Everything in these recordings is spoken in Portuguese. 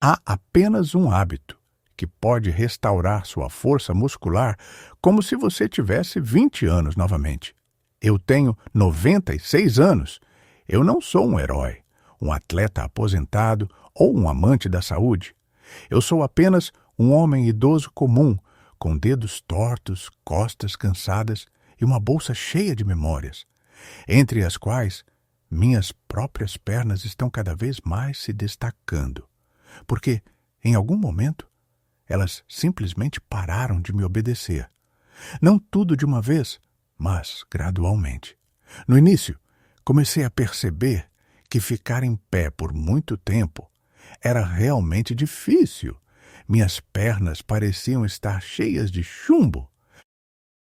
Há apenas um hábito que pode restaurar sua força muscular como se você tivesse 20 anos novamente. Eu tenho 96 anos. Eu não sou um herói, um atleta aposentado ou um amante da saúde. Eu sou apenas um homem idoso comum, com dedos tortos, costas cansadas e uma bolsa cheia de memórias, entre as quais minhas próprias pernas estão cada vez mais se destacando, porque, em algum momento, elas simplesmente pararam de me obedecer. Não tudo de uma vez, mas gradualmente. No início, comecei a perceber que ficar em pé por muito tempo era realmente difícil. Minhas pernas pareciam estar cheias de chumbo.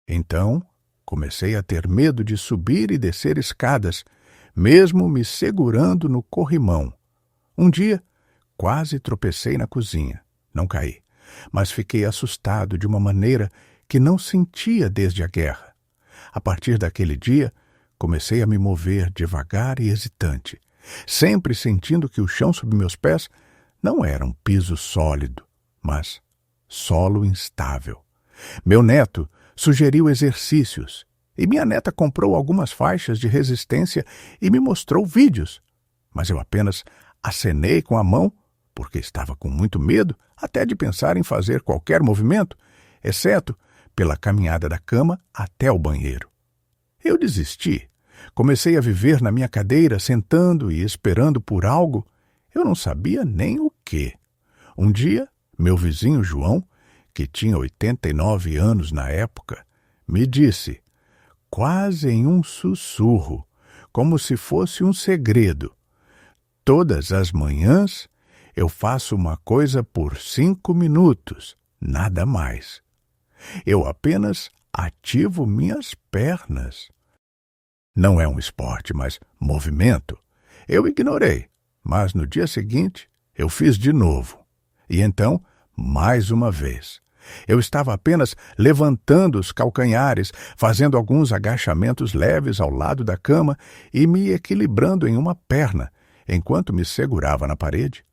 Então, comecei a ter medo de subir e descer escadas, mesmo me segurando no corrimão. Um dia, quase tropecei na cozinha. Não caí, mas fiquei assustado de uma maneira que não sentia desde a guerra. A partir daquele dia, comecei a me mover devagar e hesitante, sempre sentindo que o chão sob meus pés não era um piso sólido, mas solo instável. Meu neto sugeriu exercícios e minha neta comprou algumas faixas de resistência e me mostrou vídeos, mas eu apenas acenei com a mão porque estava com muito medo até de pensar em fazer qualquer movimento, exceto pela caminhada da cama até o banheiro. Eu desisti. Comecei a viver na minha cadeira, sentando e esperando por algo. Eu não sabia nem o quê. Um dia, meu vizinho João, que tinha 89 anos na época, me disse, quase em um sussurro, como se fosse um segredo: todas as manhãs eu faço uma coisa por 5 minutos, nada mais. Eu apenas ativo minhas pernas. Não é um esporte, mas movimento. Eu ignorei, mas no dia seguinte eu fiz de novo. E então, mais uma vez. Eu estava apenas levantando os calcanhares, fazendo alguns agachamentos leves ao lado da cama e me equilibrando em uma perna, enquanto me segurava na parede.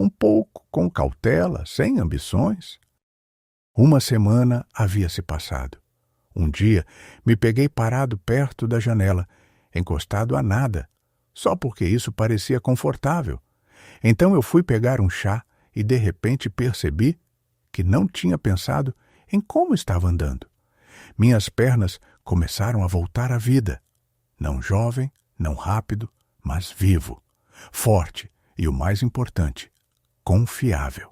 Um pouco com cautela, sem ambições. Uma semana havia se passado. Um dia, me peguei parado perto da janela, encostado a nada, só porque isso parecia confortável. Então eu fui pegar um chá e de repente percebi que não tinha pensado em como estava andando. Minhas pernas começaram a voltar à vida. Não jovem, não rápido, mas vivo, forte e, o mais importante, confiável.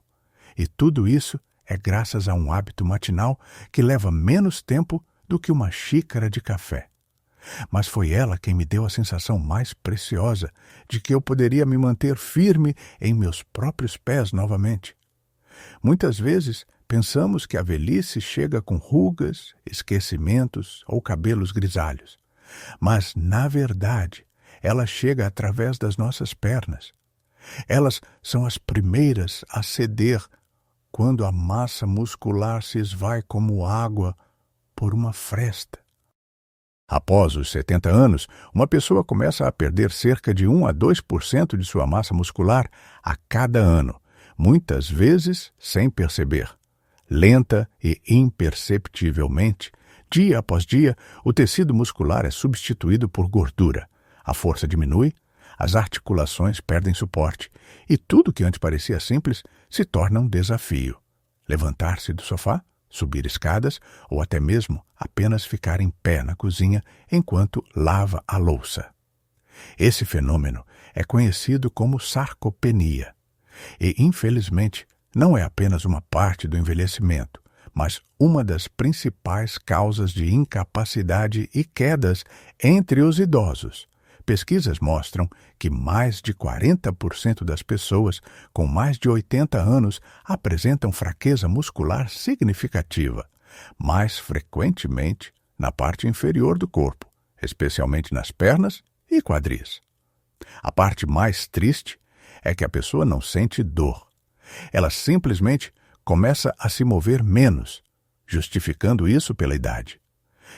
E tudo isso é graças a um hábito matinal que leva menos tempo do que uma xícara de café. Mas foi ela quem me deu a sensação mais preciosa de que eu poderia me manter firme em meus próprios pés novamente. Muitas vezes pensamos que a velhice chega com rugas, esquecimentos ou cabelos grisalhos. Mas, na verdade, ela chega através das nossas pernas. Elas são as primeiras a ceder quando a massa muscular se esvai como água por uma fresta. Após os 70 anos, uma pessoa começa a perder cerca de 1 a 2% de sua massa muscular a cada ano, muitas vezes sem perceber. Lenta e imperceptivelmente, dia após dia, o tecido muscular é substituído por gordura. A força diminui, as articulações perdem suporte e tudo que antes parecia simples se torna um desafio. Levantar-se do sofá, subir escadas ou até mesmo apenas ficar em pé na cozinha enquanto lava a louça. Esse fenômeno é conhecido como sarcopenia e, infelizmente, não é apenas uma parte do envelhecimento, mas uma das principais causas de incapacidade e quedas entre os idosos. Pesquisas mostram que mais de 40% das pessoas com mais de 80 anos apresentam fraqueza muscular significativa, mais frequentemente na parte inferior do corpo, especialmente nas pernas e quadris. A parte mais triste é que a pessoa não sente dor. Ela simplesmente começa a se mover menos, justificando isso pela idade.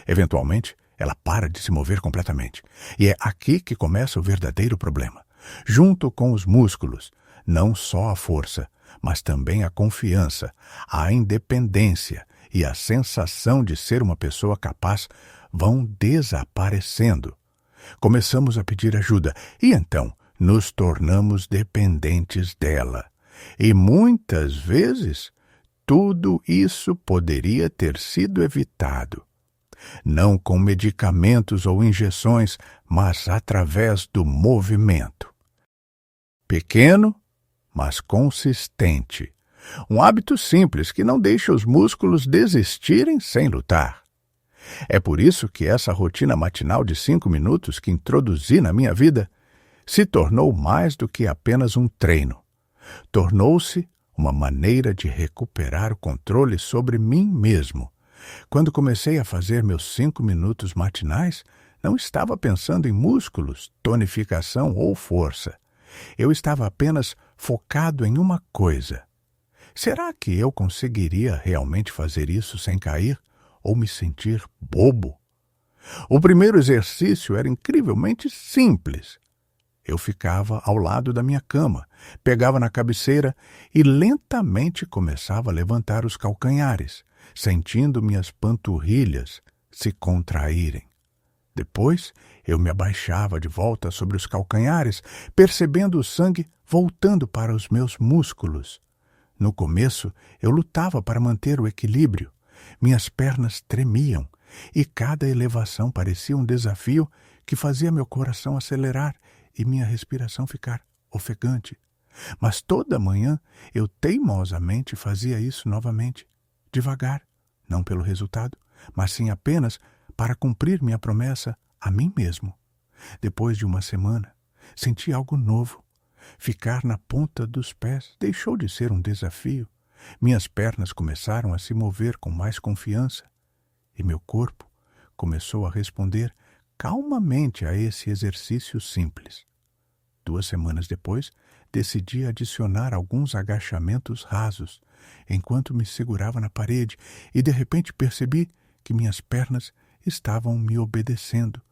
Eventualmente, ela para de se mover completamente. E é aqui que começa o verdadeiro problema. Junto com os músculos, não só a força, mas também a confiança, a independência e a sensação de ser uma pessoa capaz vão desaparecendo. Começamos a pedir ajuda e então nos tornamos dependentes dela. E muitas vezes tudo isso poderia ter sido evitado. Não com medicamentos ou injeções, mas através do movimento. Pequeno, mas consistente. Um hábito simples que não deixa os músculos desistirem sem lutar. É por isso que essa rotina matinal de 5 minutos que introduzi na minha vida se tornou mais do que apenas um treino. Tornou-se uma maneira de recuperar o controle sobre mim mesmo. Quando comecei a fazer meus 5 minutos matinais, não estava pensando em músculos, tonificação ou força. Eu estava apenas focado em uma coisa. Será que eu conseguiria realmente fazer isso sem cair ou me sentir bobo? O primeiro exercício era incrivelmente simples. Eu ficava ao lado da minha cama, pegava na cabeceira e lentamente começava a levantar os calcanhares, sentindo minhas panturrilhas se contraírem. Depois, eu me abaixava de volta sobre os calcanhares, percebendo o sangue voltando para os meus músculos. No começo, eu lutava para manter o equilíbrio. Minhas pernas tremiam e cada elevação parecia um desafio que fazia meu coração acelerar e minha respiração ficar ofegante. Mas toda manhã eu teimosamente fazia isso novamente, devagar, não pelo resultado, mas sim apenas para cumprir minha promessa a mim mesmo. Depois de uma semana, senti algo novo. Ficar na ponta dos pés deixou de ser um desafio. Minhas pernas começaram a se mover com mais confiança e meu corpo começou a responder calmamente a esse exercício simples. 2 semanas depois, decidi adicionar alguns agachamentos rasos, enquanto me segurava na parede, e de repente percebi que minhas pernas estavam me obedecendo,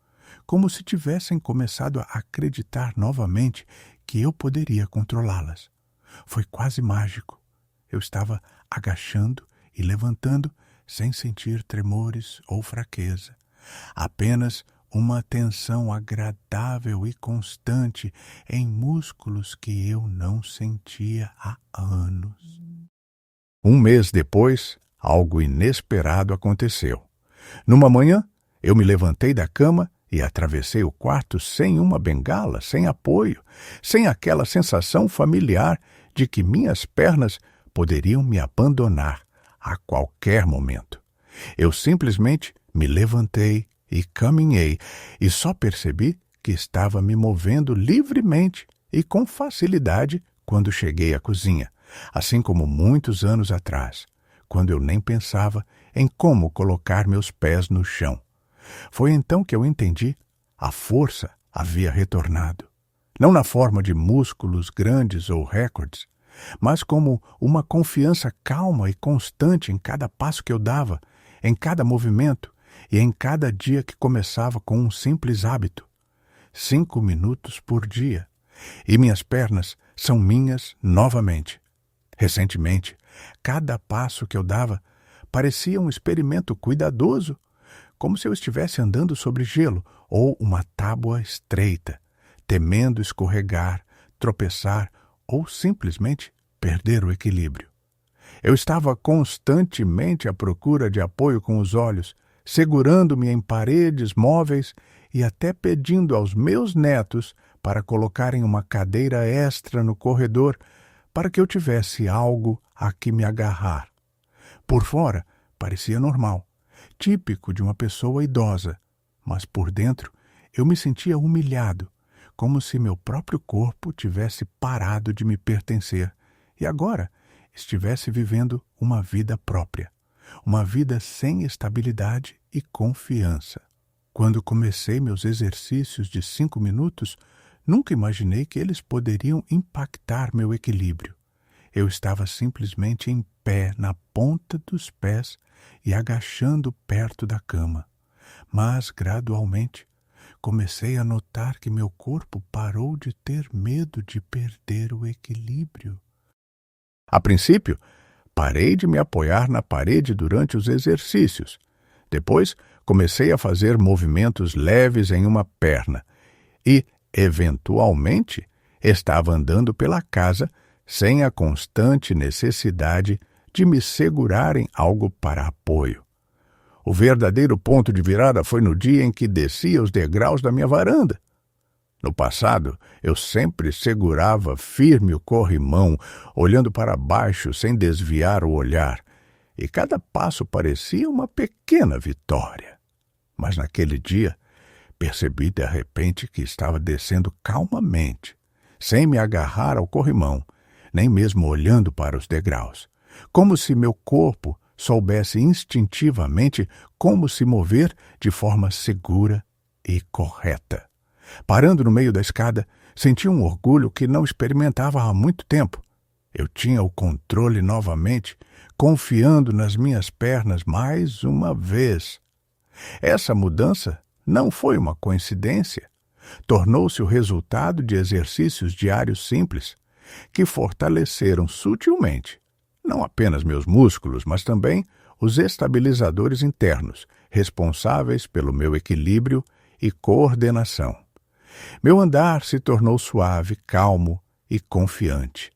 como se tivessem começado a acreditar novamente que eu poderia controlá-las. Foi quase mágico. Eu estava agachando e levantando sem sentir tremores ou fraqueza. Apenas uma tensão agradável e constante em músculos que eu não sentia há anos. 1 mês depois, algo inesperado aconteceu. Numa manhã, eu me levantei da cama e atravessei o quarto sem uma bengala, sem apoio, sem aquela sensação familiar de que minhas pernas poderiam me abandonar a qualquer momento. Eu simplesmente me levantei e caminhei, e só percebi que estava me movendo livremente e com facilidade quando cheguei à cozinha, assim como muitos anos atrás, quando eu nem pensava em como colocar meus pés no chão. Foi então que eu entendi: a força havia retornado, não na forma de músculos grandes ou recordes, mas como uma confiança calma e constante em cada passo que eu dava, em cada movimento e em cada dia que começava com um simples hábito. 5 minutos por dia. E minhas pernas são minhas novamente. Recentemente, cada passo que eu dava parecia um experimento cuidadoso, como se eu estivesse andando sobre gelo ou uma tábua estreita, temendo escorregar, tropeçar ou simplesmente perder o equilíbrio. Eu estava constantemente à procura de apoio com os olhos, segurando-me em paredes móveis e até pedindo aos meus netos para colocarem uma cadeira extra no corredor para que eu tivesse algo a que me agarrar. Por fora, parecia normal, típico de uma pessoa idosa, mas por dentro eu me sentia humilhado, como se meu próprio corpo tivesse parado de me pertencer e agora estivesse vivendo uma vida própria, uma vida sem estabilidade e confiança. Quando comecei meus exercícios de 5 minutos, nunca imaginei que eles poderiam impactar meu equilíbrio. Eu estava simplesmente em pé na ponta dos pés e agachando perto da cama. Mas, gradualmente, comecei a notar que meu corpo parou de ter medo de perder o equilíbrio. A princípio, parei de me apoiar na parede durante os exercícios. Depois, comecei a fazer movimentos leves em uma perna e, eventualmente, estava andando pela casa sem a constante necessidade de me segurar em algo para apoio. O verdadeiro ponto de virada foi no dia em que descia os degraus da minha varanda. No passado, eu sempre segurava firme o corrimão, olhando para baixo sem desviar o olhar, e cada passo parecia uma pequena vitória. Mas naquele dia, percebi de repente que estava descendo calmamente, sem me agarrar ao corrimão, nem mesmo olhando para os degraus, como se meu corpo soubesse instintivamente como se mover de forma segura e correta. Parando no meio da escada, senti um orgulho que não experimentava há muito tempo. Eu tinha o controle novamente, confiando nas minhas pernas mais uma vez. Essa mudança não foi uma coincidência. Tornou-se o resultado de exercícios diários simples, que fortaleceram sutilmente, não apenas meus músculos, mas também os estabilizadores internos, responsáveis pelo meu equilíbrio e coordenação. Meu andar se tornou suave, calmo e confiante,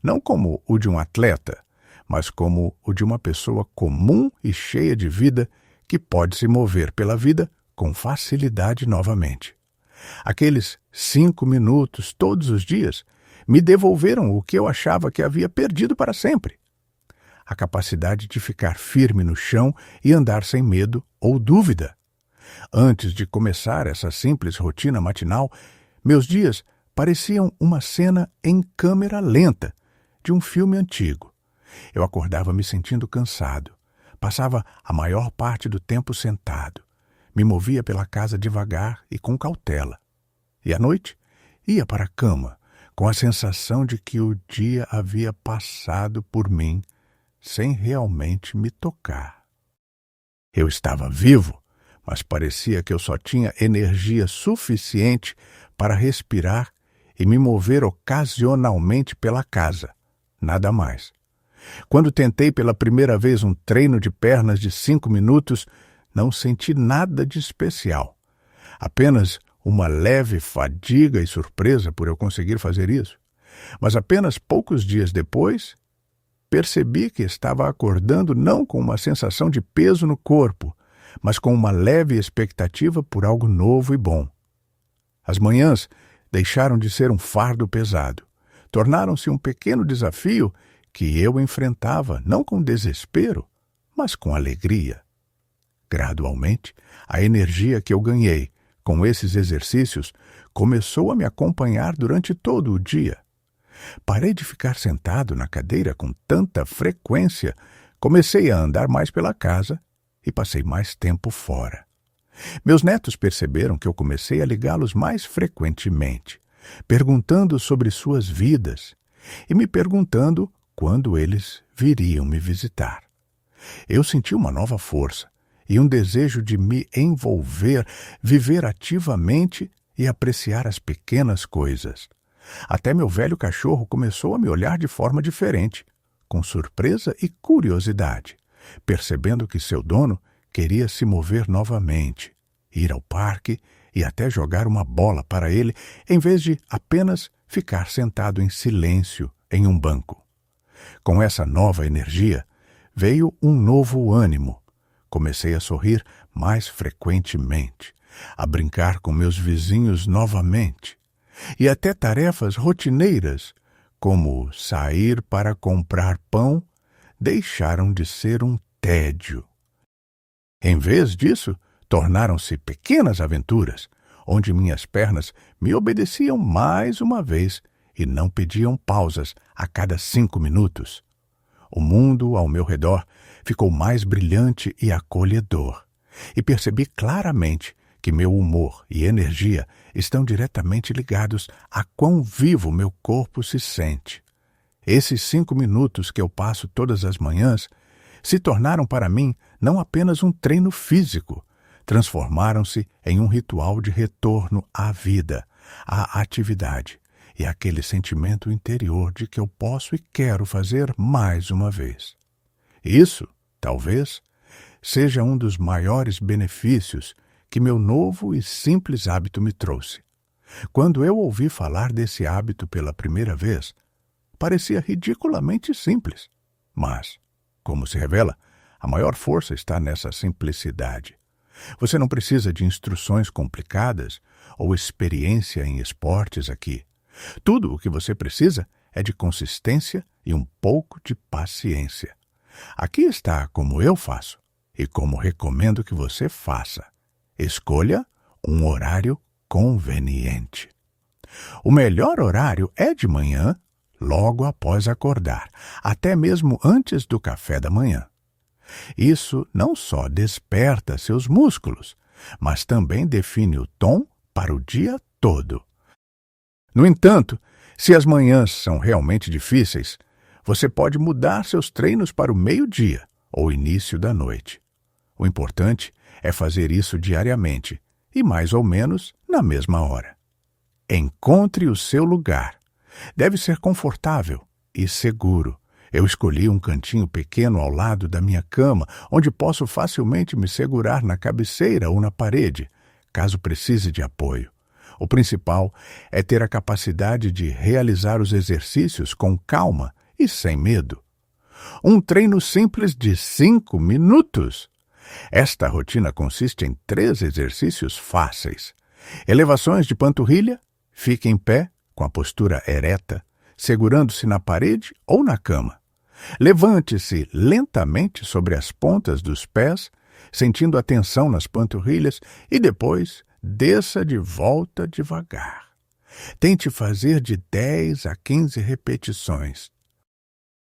não como o de um atleta, mas como o de uma pessoa comum e cheia de vida que pode se mover pela vida com facilidade novamente. Aqueles 5 minutos todos os dias me devolveram o que eu achava que havia perdido para sempre: a capacidade de ficar firme no chão e andar sem medo ou dúvida. Antes de começar essa simples rotina matinal, meus dias pareciam uma cena em câmera lenta de um filme antigo. Eu acordava me sentindo cansado, passava a maior parte do tempo sentado, me movia pela casa devagar e com cautela. E à noite, ia para a cama, com a sensação de que o dia havia passado por mim sem realmente me tocar. Eu estava vivo, mas parecia que eu só tinha energia suficiente para respirar e me mover ocasionalmente pela casa, nada mais. Quando tentei pela primeira vez um treino de pernas de 5 minutos, não senti nada de especial. Apenas uma leve fadiga e surpresa por eu conseguir fazer isso. Mas apenas poucos dias depois, percebi que estava acordando não com uma sensação de peso no corpo, mas com uma leve expectativa por algo novo e bom. As manhãs deixaram de ser um fardo pesado. Tornaram-se um pequeno desafio que eu enfrentava não com desespero, mas com alegria. Gradualmente, a energia que eu ganhei com esses exercícios começou a me acompanhar durante todo o dia. Parei de ficar sentado na cadeira com tanta frequência, comecei a andar mais pela casa e passei mais tempo fora. Meus netos perceberam que eu comecei a ligá-los mais frequentemente, perguntando sobre suas vidas e me perguntando quando eles viriam me visitar. Eu senti uma nova força e um desejo de me envolver, viver ativamente e apreciar as pequenas coisas. Até meu velho cachorro começou a me olhar de forma diferente, com surpresa e curiosidade, percebendo que seu dono queria se mover novamente, ir ao parque e até jogar uma bola para ele, em vez de apenas ficar sentado em silêncio em um banco. Com essa nova energia, veio um novo ânimo. Comecei a sorrir mais frequentemente, a brincar com meus vizinhos novamente, e até tarefas rotineiras, como sair para comprar pão, deixaram de ser um tédio. Em vez disso, tornaram-se pequenas aventuras, onde minhas pernas me obedeciam mais uma vez e não pediam pausas a cada 5 minutos. O mundo ao meu redor ficou mais brilhante e acolhedor, e percebi claramente que meu humor e energia estão diretamente ligados a quão vivo meu corpo se sente. Esses 5 minutos que eu passo todas as manhãs se tornaram para mim não apenas um treino físico, transformaram-se em um ritual de retorno à vida, à atividade e aquele sentimento interior de que eu posso e quero fazer mais uma vez. Isso, talvez, seja um dos maiores benefícios que meu novo e simples hábito me trouxe. Quando eu ouvi falar desse hábito pela primeira vez, parecia ridiculamente simples. Mas, como se revela, a maior força está nessa simplicidade. Você não precisa de instruções complicadas ou experiência em esportes aqui. Tudo o que você precisa é de consistência e um pouco de paciência. Aqui está como eu faço e como recomendo que você faça. Escolha um horário conveniente. O melhor horário é de manhã, logo após acordar, até mesmo antes do café da manhã. Isso não só desperta seus músculos, mas também define o tom para o dia todo. No entanto, se as manhãs são realmente difíceis, você pode mudar seus treinos para o meio-dia ou início da noite. O importante é fazer isso diariamente e mais ou menos na mesma hora. Encontre o seu lugar. Deve ser confortável e seguro. Eu escolhi um cantinho pequeno ao lado da minha cama, onde posso facilmente me segurar na cabeceira ou na parede, caso precise de apoio. O principal é ter a capacidade de realizar os exercícios com calma e sem medo. Um treino simples de 5 minutos. Esta rotina consiste em 3 exercícios fáceis. Elevações de panturrilha, fique em pé, com a postura ereta, segurando-se na parede ou na cama. Levante-se lentamente sobre as pontas dos pés, sentindo a tensão nas panturrilhas e depois desça de volta devagar. Tente fazer de 10 a 15 repetições.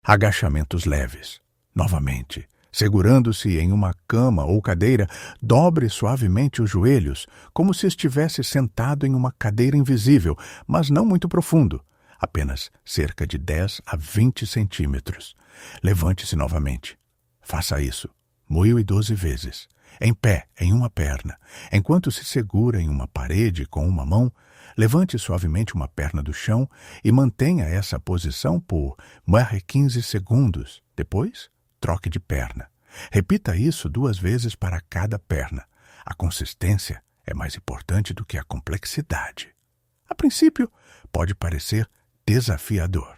Agachamentos leves. Novamente, segurando-se em uma cama ou cadeira, dobre suavemente os joelhos, como se estivesse sentado em uma cadeira invisível, mas não muito profundo. Apenas cerca de 10 a 20 centímetros. Levante-se novamente. Faça isso 1.012 vezes. Em pé, em uma perna. Enquanto se segura em uma parede com uma mão, levante suavemente uma perna do chão e mantenha essa posição por 15 segundos. Depois, troque de perna. Repita isso 2 vezes para cada perna. A consistência é mais importante do que a complexidade. A princípio, pode parecer desafiador.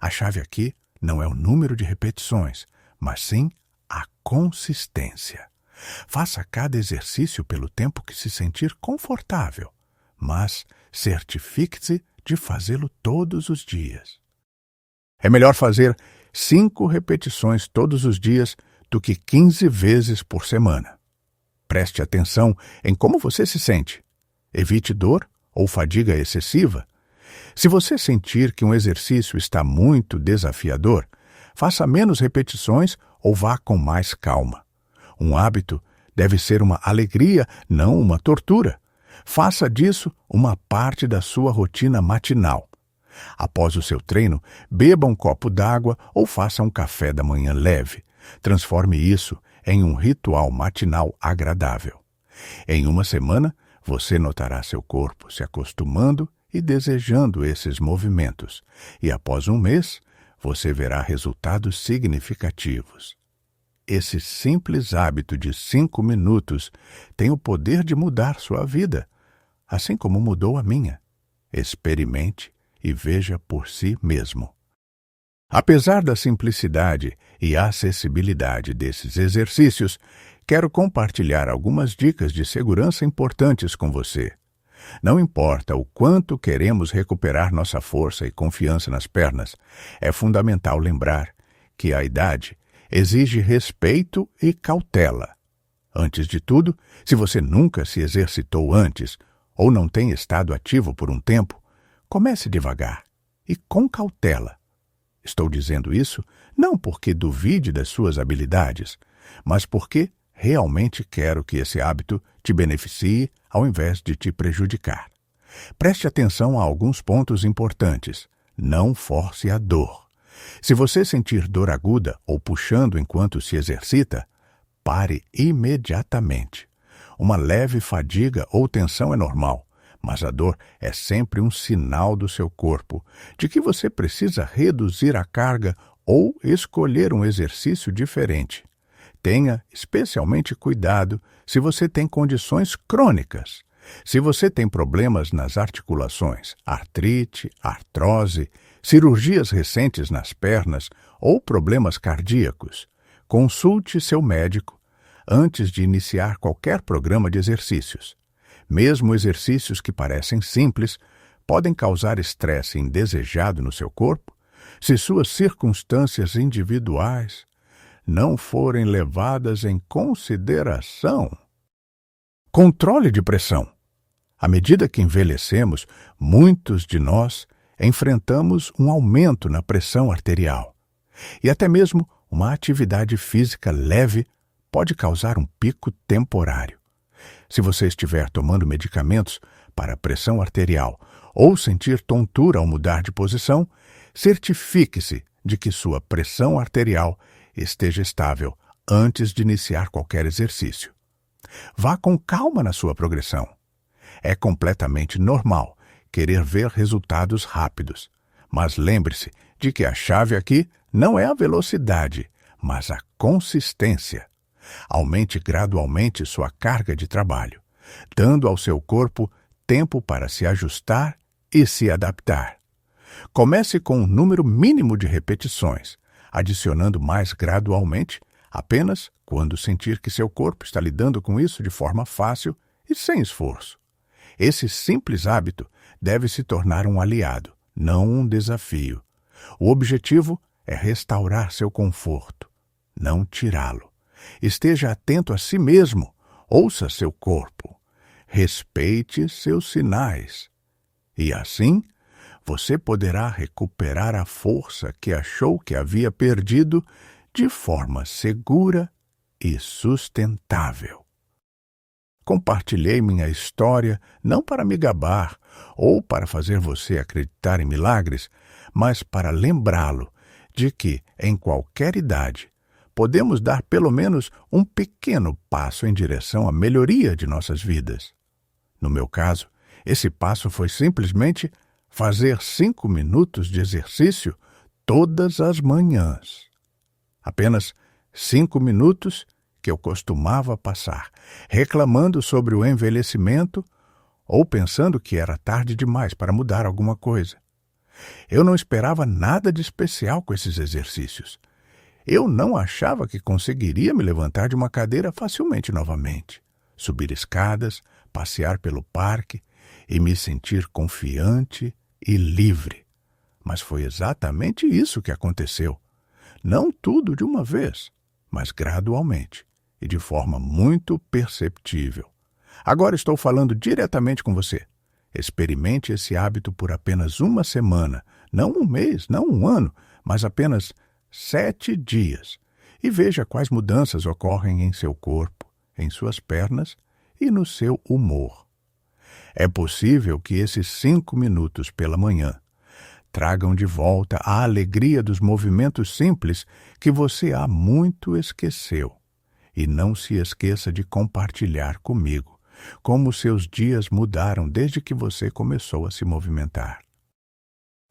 A chave aqui não é o número de repetições, mas sim a consistência. Faça cada exercício pelo tempo que se sentir confortável, mas certifique-se de fazê-lo todos os dias. É melhor fazer 5 repetições todos os dias do que 15 vezes por semana. Preste atenção em como você se sente. Evite dor ou fadiga excessiva. Se você sentir que um exercício está muito desafiador, faça menos repetições ou vá com mais calma. Um hábito deve ser uma alegria, não uma tortura. Faça disso uma parte da sua rotina matinal. Após o seu treino, beba um copo d'água ou faça um café da manhã leve. Transforme isso em um ritual matinal agradável. Em uma semana, você notará seu corpo se acostumando e desejando esses movimentos. E após um mês, você verá resultados significativos. Esse simples hábito de 5 minutos tem o poder de mudar sua vida, assim como mudou a minha. Experimente e veja por si mesmo. Apesar da simplicidade e acessibilidade desses exercícios, quero compartilhar algumas dicas de segurança importantes com você. Não importa o quanto queremos recuperar nossa força e confiança nas pernas, é fundamental lembrar que a idade exige respeito e cautela. Antes de tudo, se você nunca se exercitou antes ou não tem estado ativo por um tempo, comece devagar e com cautela. Estou dizendo isso não porque duvide das suas habilidades, mas porque realmente quero que esse hábito te beneficie ao invés de te prejudicar. Preste atenção a alguns pontos importantes. Não force a dor. Se você sentir dor aguda ou puxando enquanto se exercita, pare imediatamente. Uma leve fadiga ou tensão é normal, Mas a dor é sempre um sinal do seu corpo de que você precisa reduzir a carga ou escolher um exercício diferente. Tenha especialmente cuidado se você tem condições crônicas. Se você tem problemas nas articulações, artrite, artrose, cirurgias recentes nas pernas ou problemas cardíacos, consulte seu médico antes de iniciar qualquer programa de exercícios. Mesmo exercícios que parecem simples podem causar estresse indesejado no seu corpo se suas circunstâncias individuais não forem levadas em consideração. Controle de pressão. À medida que envelhecemos, muitos de nós enfrentamos um aumento na pressão arterial. E até mesmo uma atividade física leve pode causar um pico temporário. Se você estiver tomando medicamentos para pressão arterial ou sentir tontura ao mudar de posição, certifique-se de que sua pressão arterial esteja estável antes de iniciar qualquer exercício. Vá com calma na sua progressão. É completamente normal querer ver resultados rápidos, mas lembre-se de que a chave aqui não é a velocidade, mas a consistência. Aumente gradualmente sua carga de trabalho, dando ao seu corpo tempo para se ajustar e se adaptar. Comece com um número mínimo de repetições, adicionando mais gradualmente, apenas quando sentir que seu corpo está lidando com isso de forma fácil e sem esforço. Esse simples hábito deve se tornar um aliado, não um desafio. O objetivo é restaurar seu conforto, não tirá-lo. Esteja atento a si mesmo, ouça seu corpo, respeite seus sinais. E assim, você poderá recuperar a força que achou que havia perdido de forma segura e sustentável. Compartilhei minha história não para me gabar ou para fazer você acreditar em milagres, mas para lembrá-lo de que, em qualquer idade, podemos dar pelo menos um pequeno passo em direção à melhoria de nossas vidas. No meu caso, esse passo foi simplesmente fazer 5 minutos de exercício todas as manhãs. Apenas 5 minutos que eu costumava passar, reclamando sobre o envelhecimento ou pensando que era tarde demais para mudar alguma coisa. Eu não esperava nada de especial com esses exercícios. Eu não achava que conseguiria me levantar de uma cadeira facilmente novamente, subir escadas, passear pelo parque e me sentir confiante e livre. Mas foi exatamente isso que aconteceu. Não tudo de uma vez, mas gradualmente e de forma muito perceptível. Agora estou falando diretamente com você. Experimente esse hábito por apenas 1 semana, não 1 mês, não 1 ano, mas apenas 7 dias, e veja quais mudanças ocorrem em seu corpo, em suas pernas e no seu humor. É possível que esses 5 minutos pela manhã tragam de volta a alegria dos movimentos simples que você há muito esqueceu. E não se esqueça de compartilhar comigo como seus dias mudaram desde que você começou a se movimentar.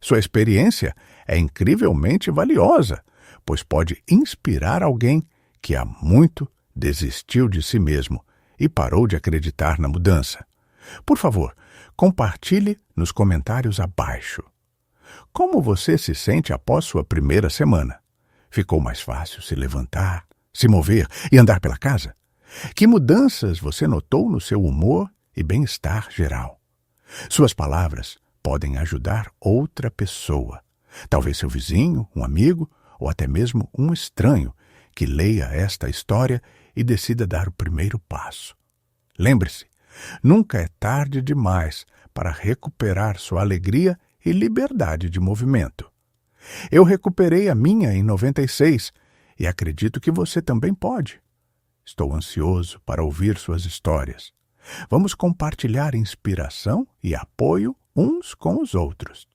Sua experiência é incrivelmente valiosa, pois pode inspirar alguém que há muito desistiu de si mesmo e parou de acreditar na mudança. Por favor, compartilhe nos comentários abaixo. Como você se sente após sua primeira semana? Ficou mais fácil se levantar, se mover e andar pela casa? Que mudanças você notou no seu humor e bem-estar geral? Suas palavras podem ajudar outra pessoa, talvez seu vizinho, um amigo ou até mesmo um estranho que leia esta história e decida dar o primeiro passo. Lembre-se, nunca é tarde demais para recuperar sua alegria e liberdade de movimento. Eu recuperei a minha em 96 e acredito que você também pode. Estou ansioso para ouvir suas histórias. Vamos compartilhar inspiração e apoio uns com os outros.